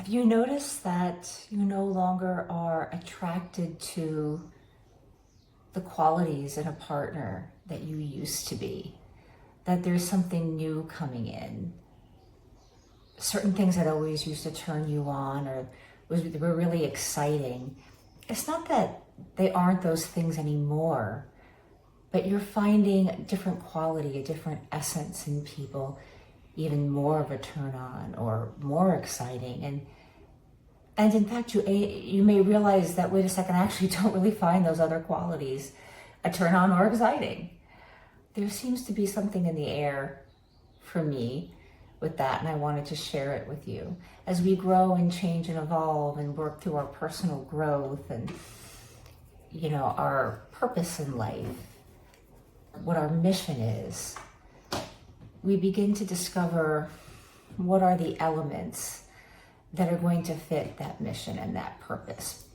Have you noticed that you no longer are attracted to the qualities in a partner that you used to be? That there's something new coming in? Certain things that always used to turn you on or were really exciting. It's not that they aren't those things anymore, but you're finding a different quality, a different essence in people, even more of a turn on or more exciting. And in fact, you may realize that, wait a second, I actually don't really find those other qualities a turn on or exciting. There seems to be something in the air for me with that, and I wanted to share it with you. As we grow and change and evolve and work through our personal growth and, our purpose in life, what our mission is, we begin to discover what are the elements that are going to fit that mission and that purpose.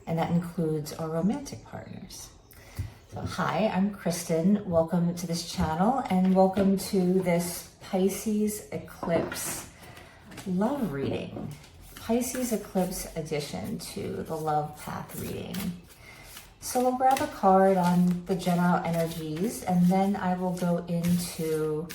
And that includes our romantic partners. So hi, I'm Kristen. Welcome to this channel and welcome to this Pisces Eclipse Love Reading. Pisces Eclipse addition to the Love Path reading. So we'll grab a card on the general energies and then I will go into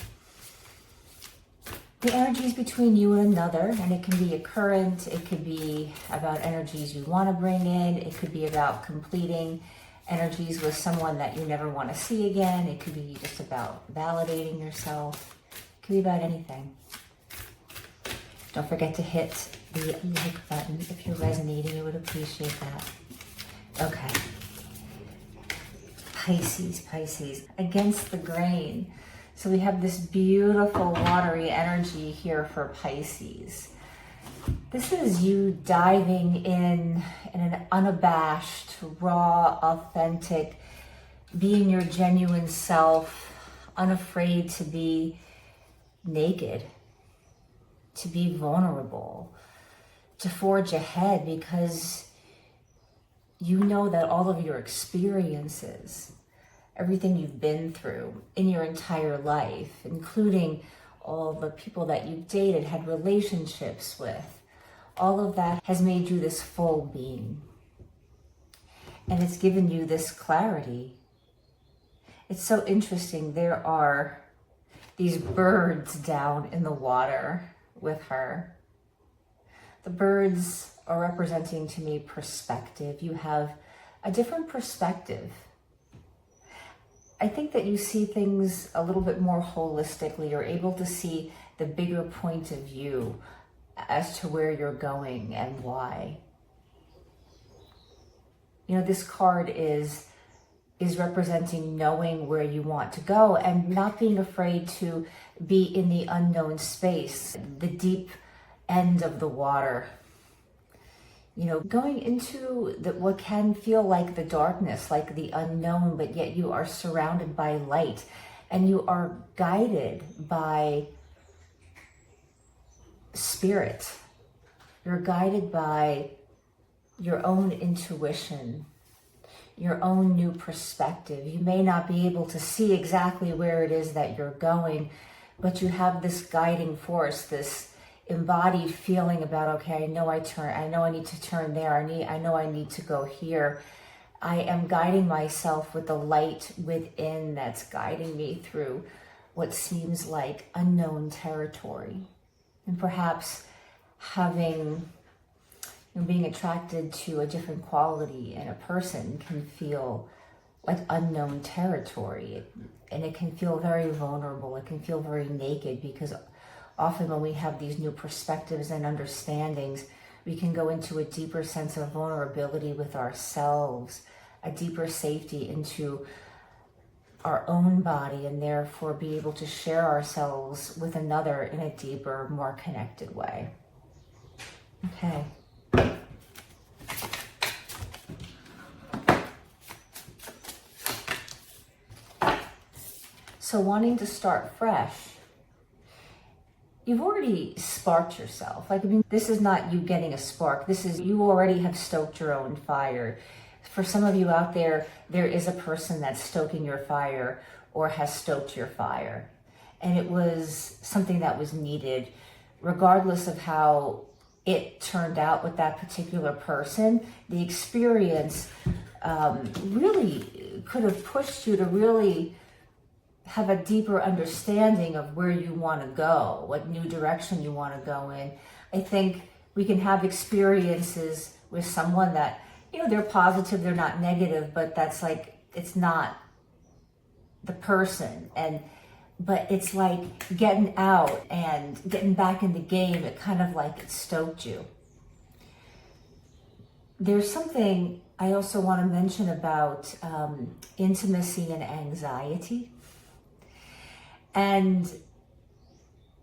the energies between you and another, and it can be a current, it could be about energies you want to bring in, it could be about completing energies with someone that you never want to see again, it could be just about validating yourself, it could be about anything. Don't forget to hit the like button if you're resonating, I would appreciate that. Okay. Pisces, against the grain. So we have this beautiful watery energy here for Pisces. This is you diving in an unabashed, raw, authentic, being your genuine self, unafraid to be naked, to be vulnerable, to forge ahead because you know that all of your experiences, everything you've been through in your entire life, including all the people that you've dated, had relationships with, all of that has made you this full being. And it's given you this clarity. It's so interesting. There are these birds down in the water with her. The birds are representing to me perspective. You have a different perspective. I think that you see things a little bit more holistically. You're able to see the bigger point of view as to where you're going and why. This card is representing knowing where you want to go and not being afraid to be in the unknown space, the deep end of the water. Going into what can feel like the darkness, like the unknown, but yet you are surrounded by light and you are guided by spirit. You're guided by your own intuition, your own new perspective. You may not be able to see exactly where it is that you're going, but you have this guiding force, this embodied feeling about, okay, I know I need to turn there. I know I need to go here. I am guiding myself with the light within that's guiding me through what seems like unknown territory. And perhaps being attracted to a different quality in a person can feel like unknown territory. And it can feel very vulnerable. It can feel very naked because often when we have these new perspectives and understandings, we can go into a deeper sense of vulnerability with ourselves, a deeper safety into our own body, and therefore be able to share ourselves with another in a deeper, more connected way. Okay. So wanting to start fresh, you've already sparked yourself. This is not you getting a spark. This is you already have stoked your own fire. For some of you out there, there is a person that's stoking your fire or has stoked your fire. And it was something that was needed, regardless of how it turned out with that particular person. The experience really could have pushed you to really have a deeper understanding of where you want to go, what new direction you want to go in. I think we can have experiences with someone that, you know, they're positive, they're not negative, but that's like, it's not the person. But it's like getting out and getting back in the game. It kind of like it stoked you. There's something I also want to mention about intimacy and anxiety. And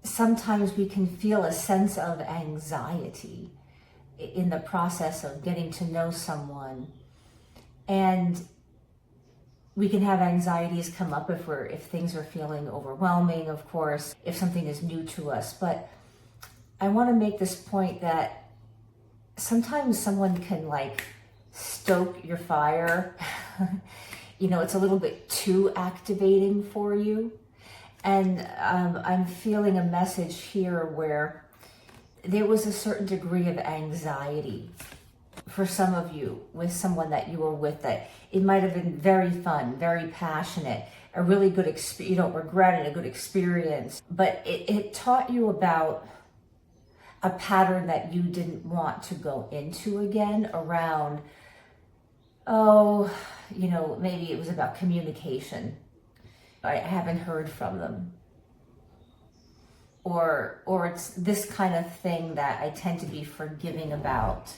sometimes we can feel a sense of anxiety in the process of getting to know someone. And we can have anxieties come up if things are feeling overwhelming, of course, if something is new to us. But I want to make this point that sometimes someone can like stoke your fire. You know, it's a little bit too activating for you. And I'm feeling a message here where there was a certain degree of anxiety for some of you with someone that you were with, that it might have been very fun, very passionate, a really good experience, you don't regret it, a good experience, but it taught you about a pattern that you didn't want to go into again around, you know, maybe it was about communication. I haven't heard from them. Or it's this kind of thing that I tend to be forgiving about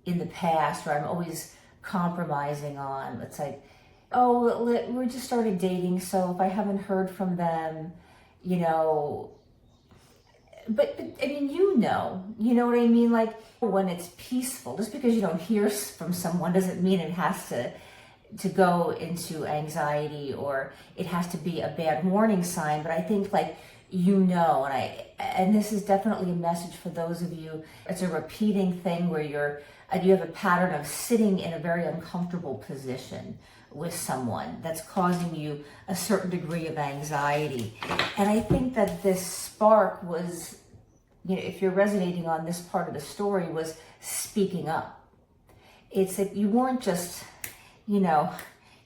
in the past, where I'm always compromising on. It's like, we just started dating, so if I haven't heard from them, you know, but I mean, you know what I mean? Like, when it's peaceful, just because you don't hear from someone doesn't mean it has to go into anxiety or it has to be a bad warning sign. But I think, like, you know, and this is definitely a message for those of you. It's a repeating thing where you have a pattern of sitting in a very uncomfortable position with someone that's causing you a certain degree of anxiety. And I think that this spark was, you know, if you're resonating on this part of the story, was speaking up. It's that you weren't just, you know,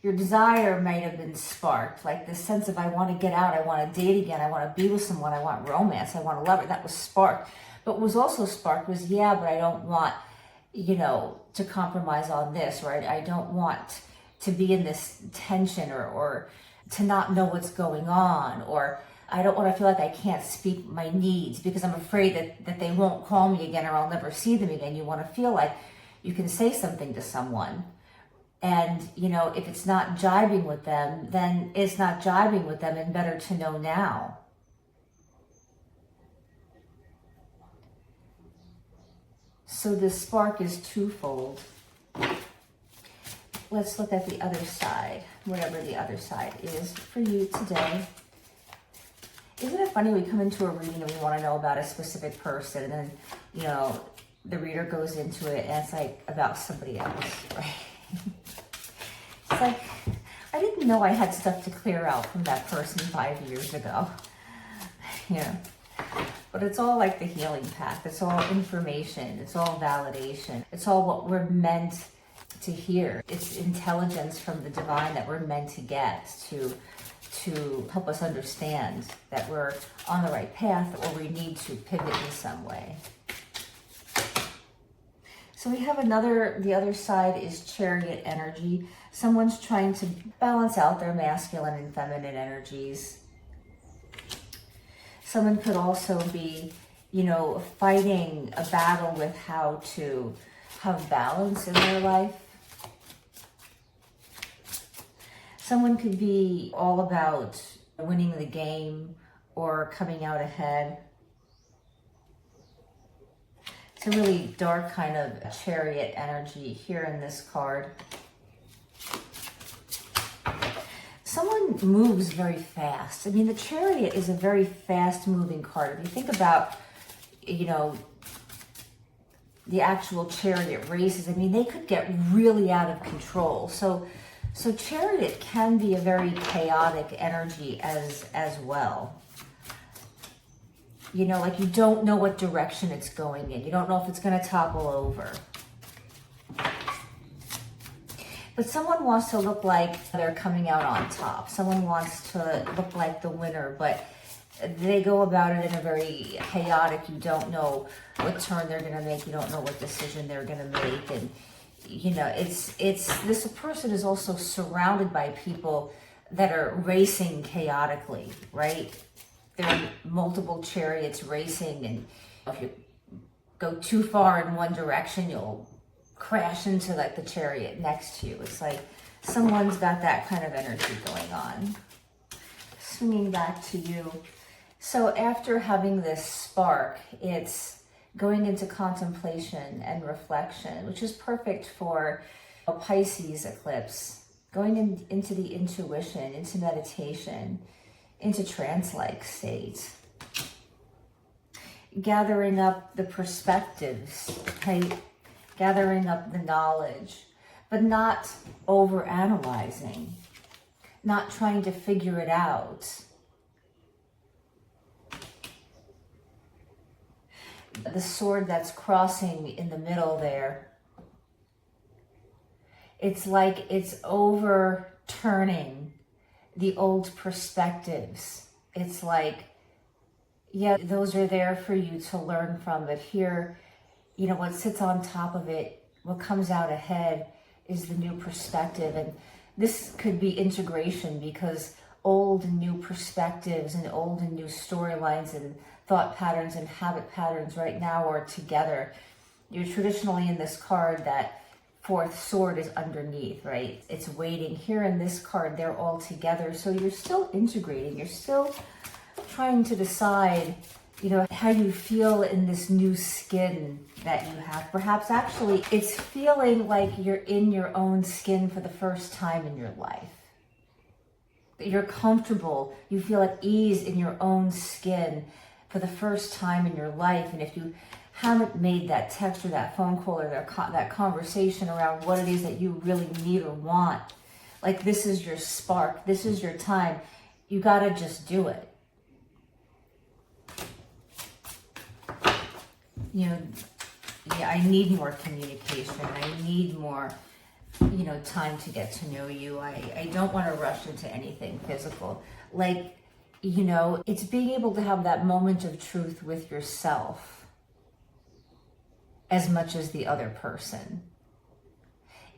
your desire might have been sparked, like this sense of, I want to get out, I want to date again, I want to be with someone, I want romance, I want to love it. That was sparked. But what was also sparked was, yeah, but I don't want, you know, to compromise on this, or I don't want to be in this tension, or to not know what's going on, or I don't want to feel like I can't speak my needs because I'm afraid that they won't call me again or I'll never see them again. You want to feel like you can say something to someone. And, you know, if it's not jibing with them, then it's not jibing with them, and better to know now. So this spark is twofold. Let's look at the other side, whatever the other side is for you today. Isn't it funny, we come into a reading and we want to know about a specific person, and then, you know, the reader goes into it and it's like about somebody else, right? It's like, I didn't know I had stuff to clear out from that person 5 years ago. Yeah. But it's all like the healing path. It's all information. It's all validation. It's all what we're meant to hear. It's intelligence from the divine that we're meant to get to help us understand that we're on the right path, or we need to pivot in some way. So we have the other side is Chariot energy. Someone's trying to balance out their masculine and feminine energies. Someone could also be, you know, fighting a battle with how to have balance in their life. Someone could be all about winning the game or coming out ahead. It's a really dark kind of Chariot energy here in this card. Someone moves very fast. I mean, the Chariot is a very fast-moving card. If you think about, you know, the actual Chariot races, I mean, they could get really out of control. So Chariot can be a very chaotic energy as well. You know, like you don't know what direction it's going in. You don't know if it's going to topple over. But someone wants to look like they're coming out on top. Someone wants to look like the winner, but they go about it in a very chaotic, you don't know what turn they're going to make. You don't know what decision they're going to make. And, you know, this person is also surrounded by people that are racing chaotically, right? There are multiple chariots racing, and if you go too far in one direction, you'll crash into like the chariot next to you. It's like someone's got that kind of energy going on. Swinging back to you. So after having this spark, it's going into contemplation and reflection, which is perfect for a Pisces eclipse, going into the intuition, into meditation, into trance-like state, gathering up the perspectives, right? Gathering up the knowledge, but not over-analyzing, not trying to figure it out. The sword that's crossing in the middle there, it's like it's overturning the old perspectives. It's like, yeah, those are there for you to learn from, but here, you know, what sits on top of it, what comes out ahead is the new perspective. And this could be integration, because old and new perspectives and old and new storylines and thought patterns and habit patterns right now are together. You're traditionally in this card, that fourth sword is underneath, right? It's waiting. Here in this card, they're all together. So you're still integrating. You're still trying to decide, you know, how you feel in this new skin that you have. Perhaps actually it's feeling like you're in your own skin for the first time in your life. You're comfortable. You feel at ease in your own skin for the first time in your life. And if you haven't made that text or that phone call or that conversation around what it is that you really need or want, like this is your spark, this is your time, you gotta just do it. You know, yeah, I need more communication. I need more, you know, time to get to know you. I don't want to rush into anything physical. Like, you know, it's being able to have that moment of truth with yourself as much as the other person.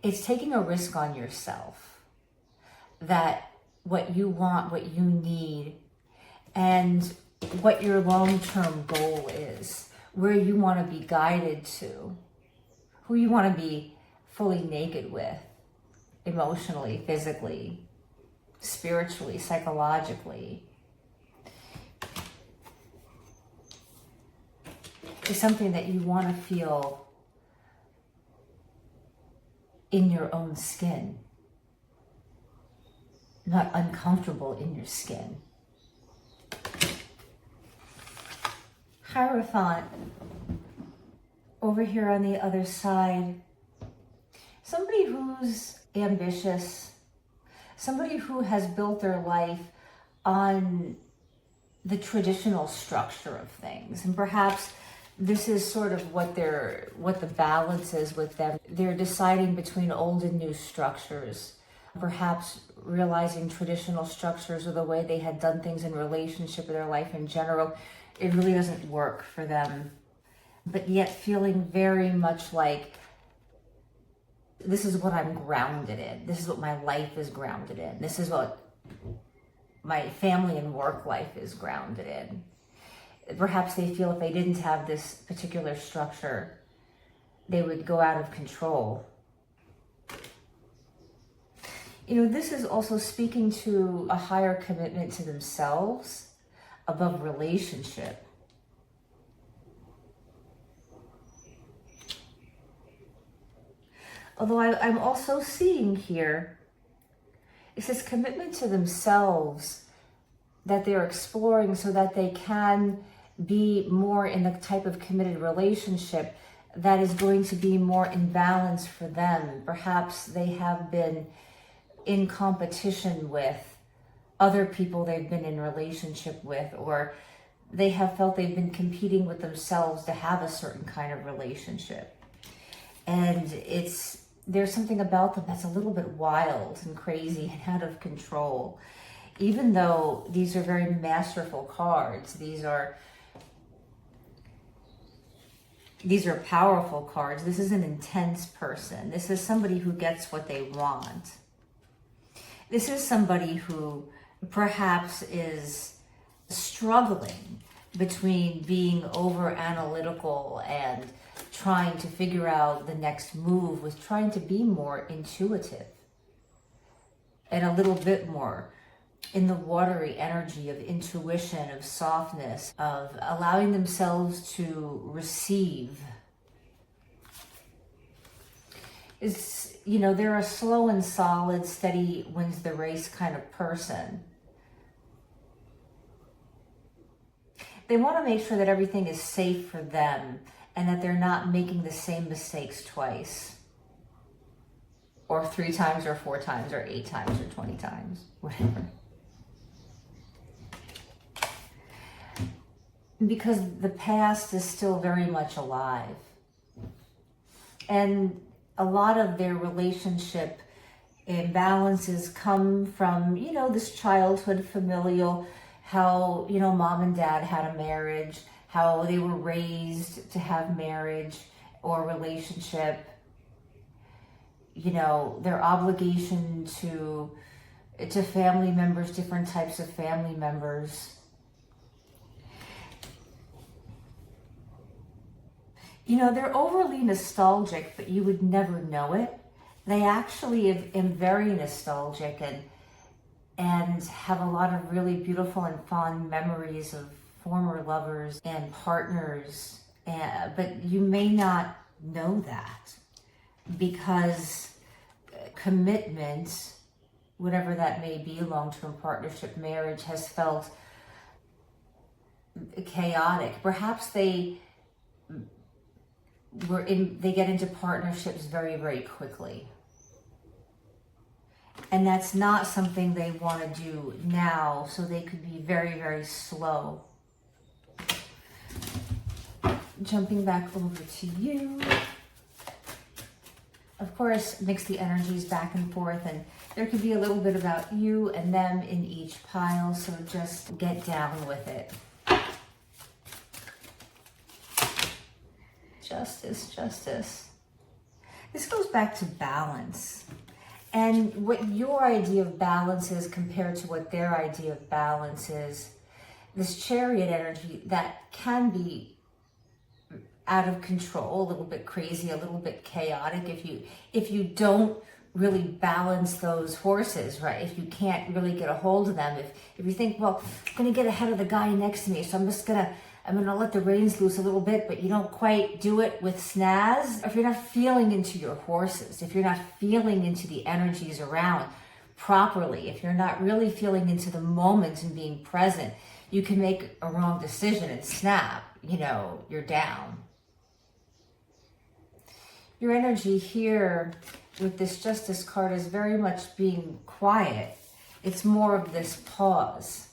It's taking a risk on yourself, that what you want, what you need, and what your long-term goal is, where you want to be guided to, who you want to be fully naked with, emotionally, physically, spiritually, psychologically, is something that you want to feel in your own skin, not uncomfortable in your skin. Hierophant, over here on the other side, somebody who's ambitious, somebody who has built their life on the traditional structure of things. And perhaps this is sort of what the balance is with them. They're deciding between old and new structures, perhaps realizing traditional structures or the way they had done things in relationship with their life in general, it really doesn't work for them, but yet feeling very much like, this is what I'm grounded in. This is what my life is grounded in. This is what my family and work life is grounded in. Perhaps they feel if they didn't have this particular structure, they would go out of control. You know, this is also speaking to a higher commitment to themselves above relationship. Although I'm also seeing here, it's this commitment to themselves that they're exploring so that they can be more in the type of committed relationship that is going to be more in balance for them. Perhaps they have been in competition with other people they've been in relationship with, or they have felt they've been competing with themselves to have a certain kind of relationship. And there's something about them that's a little bit wild and crazy and out of control. Even though these are very masterful cards, these are powerful cards. This is an intense person. This is somebody who gets what they want. This is somebody who perhaps is struggling between being over analytical and trying to figure out the next move, with trying to be more intuitive and a little bit more in the watery energy of intuition, of softness, of allowing themselves to receive. They're a slow and solid, steady wins the race kind of person. They want to make sure that everything is safe for them and that they're not making the same mistakes twice, or 3 times, or 4 times, or 8 times, or 20 times, whatever. Because the past is still very much alive. And a lot of their relationship imbalances come from, this childhood familial, how, mom and dad had a marriage, how they were raised to have marriage or relationship, their obligation to family members, different types of family members. They're overly nostalgic, but you would never know it. They actually am very nostalgic and have a lot of really beautiful and fond memories of former lovers and partners. But you may not know that, because commitment, whatever that may be, long-term partnership, marriage, has felt chaotic. Perhaps they get into partnerships very, very quickly. And that's not something they want to do now, so they could be very, very slow. Jumping back over to you. Of course, mix the energies back and forth, and there could be a little bit about you and them in each pile, so just get down with it. Justice, justice. This goes back to balance. And what your idea of balance is compared to what their idea of balance is. This Chariot energy that can be out of control, a little bit crazy, a little bit chaotic if you don't really balance those horses, right? If you can't really get a hold of them, if you think, well, I'm gonna get ahead of the guy next to me, so I'm gonna let the reins loose a little bit, but you don't quite do it with snaz. If you're not feeling into your horses, if you're not feeling into the energies around properly, if you're not really feeling into the moment and being present, you can make a wrong decision and snap, you're down. Your energy here with this Justice card is very much being quiet. It's more of this pause.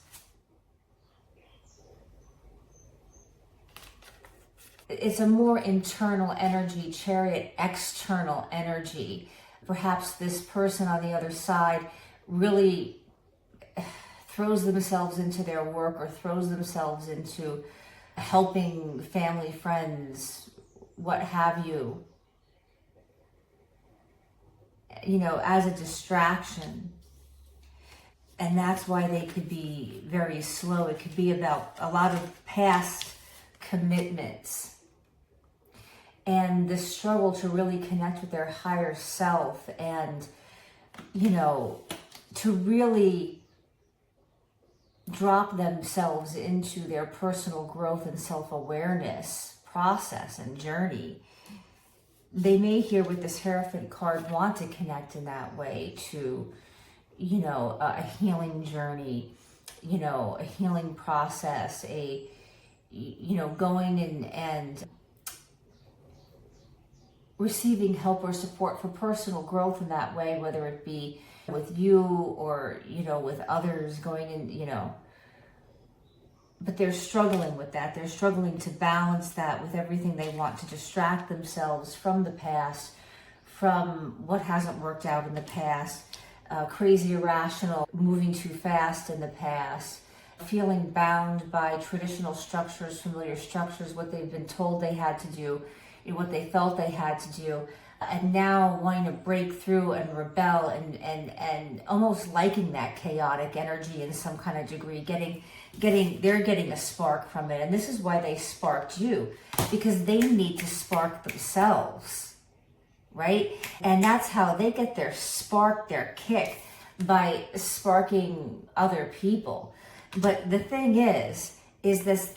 It's a more internal energy, Chariot, external energy. Perhaps this person on the other side really throws themselves into their work, or throws themselves into helping family, friends, what have you, as a distraction. And that's why they could be very slow. It could be about a lot of past commitments and the struggle to really connect with their higher self, and to really drop themselves into their personal growth and self-awareness process and journey. They may here with this Hierophant card want to connect in that way to a healing journey, a healing process, going and receiving help or support for personal growth in that way, whether it be with you or, with others, going in, but they're struggling with that. They're struggling to balance that with everything they want to distract themselves from the past, from what hasn't worked out in the past, crazy, irrational, moving too fast in the past, feeling bound by traditional structures, familiar structures, what they've been told they had to do, and what they felt they had to do, and now wanting to break through and rebel and almost liking that chaotic energy in some kind of degree, they're getting a spark from it. And this is why they sparked you, because they need to spark themselves, right? And that's how they get their spark, their kick, by sparking other people. But the thing is this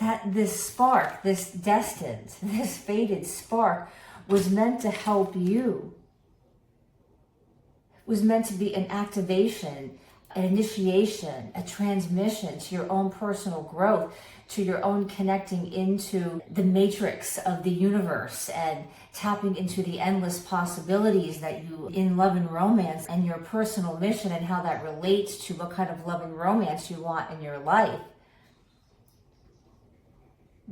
spark, this destined, this fated spark was meant to help you, was meant to be an activation, an initiation, a transmission to your own personal growth, to your own connecting into the matrix of the universe and tapping into the endless possibilities that you in love and romance, and your personal mission and how that relates to what kind of love and romance you want in your life.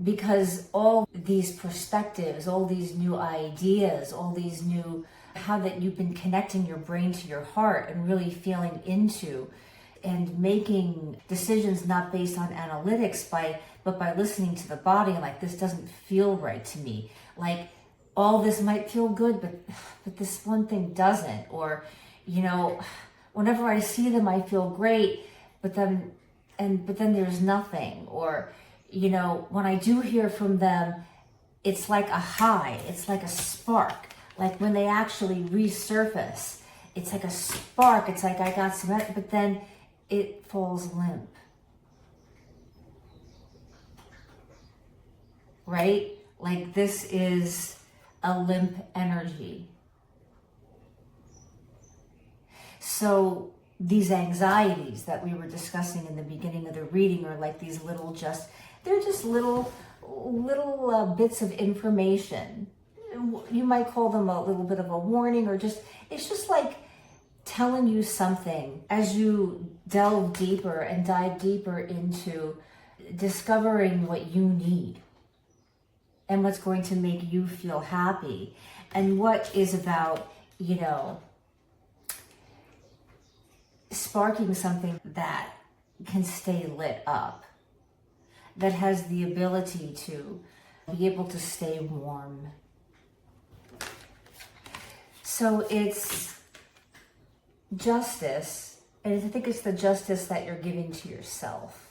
Because all these perspectives, all these new ideas, all these new, how that you've been connecting your brain to your heart and really feeling into and making decisions not based on analytics but by listening to the body, and like, this doesn't feel right to me. Like, all this might feel good, but this one thing doesn't. Or, whenever I see them, I feel great, but then there's nothing. Or, when I do hear from them, it's like a high, it's like a spark. Like when they actually resurface, it's like a spark. It's like I got some, but then it falls limp. Right? Like, this is a limp energy. So these anxieties that we were discussing in the beginning of the reading are like these little, they're just little bits of information. You might call them a little bit of a warning, or it's just like telling you something as you delve deeper and dive deeper into discovering what you need and what's going to make you feel happy, and what is about, sparking something that can stay lit up, that has the ability to be able to stay warm. So it's justice, and I think it's the justice that you're giving to yourself.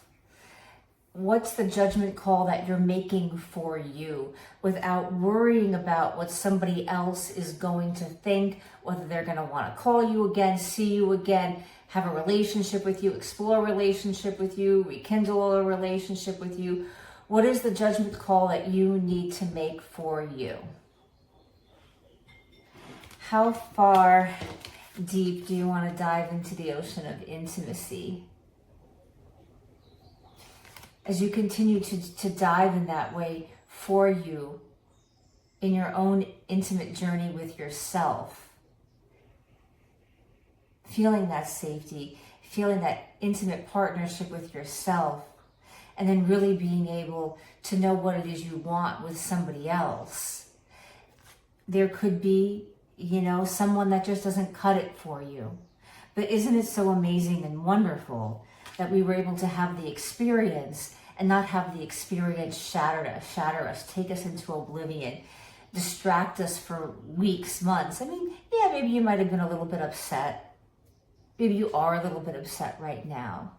What's the judgment call that you're making for you without worrying about what somebody else is going to think, whether they're going to want to call you again, see you again, have a relationship with you, explore a relationship with you, rekindle a relationship with you. What is the judgment call that you need to make for you? How far deep do you want to dive into the ocean of intimacy? As you continue to dive in that way for you, in your own intimate journey with yourself, feeling that safety, feeling that intimate partnership with yourself, and then really being able to know what it is you want with somebody else. There could be, someone that just doesn't cut it for you. But isn't it so amazing and wonderful that we were able to have the experience and not have the experience shatter us, take us into oblivion, distract us for weeks, months? I mean, yeah, maybe you might have been a little bit upset. Maybe you are a little bit upset right now.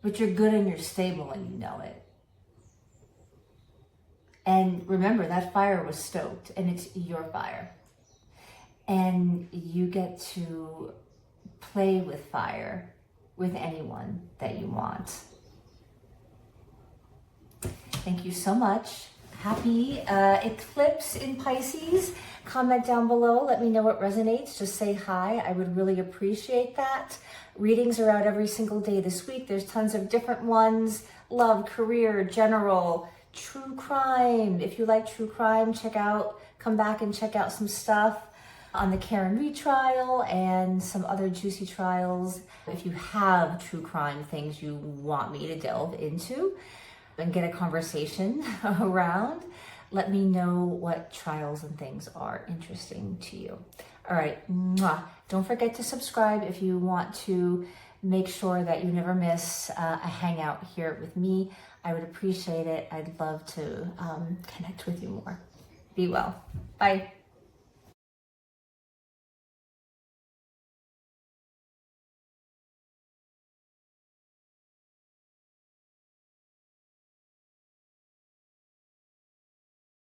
But you're good and you're stable and you know it. And remember, that fire was stoked, and it's your fire. And you get to play with fire with anyone that you want. Thank you so much. Happy eclipse in Pisces. Comment down below. Let me know what resonates. Just say hi. I would really appreciate that. Readings are out every single day this week. There's tons of different ones. Love, career, general, true crime. If you like true crime, come back and check out some stuff. on the Karen Reed trial and some other juicy trials. If you have true crime things you want me to delve into and get a conversation around, let me know what trials and things are interesting to you. All right, mwah. Don't forget to subscribe if you want to make sure that you never miss a hangout here with me. I would appreciate it. I'd love to connect with you more. Be well. Bye.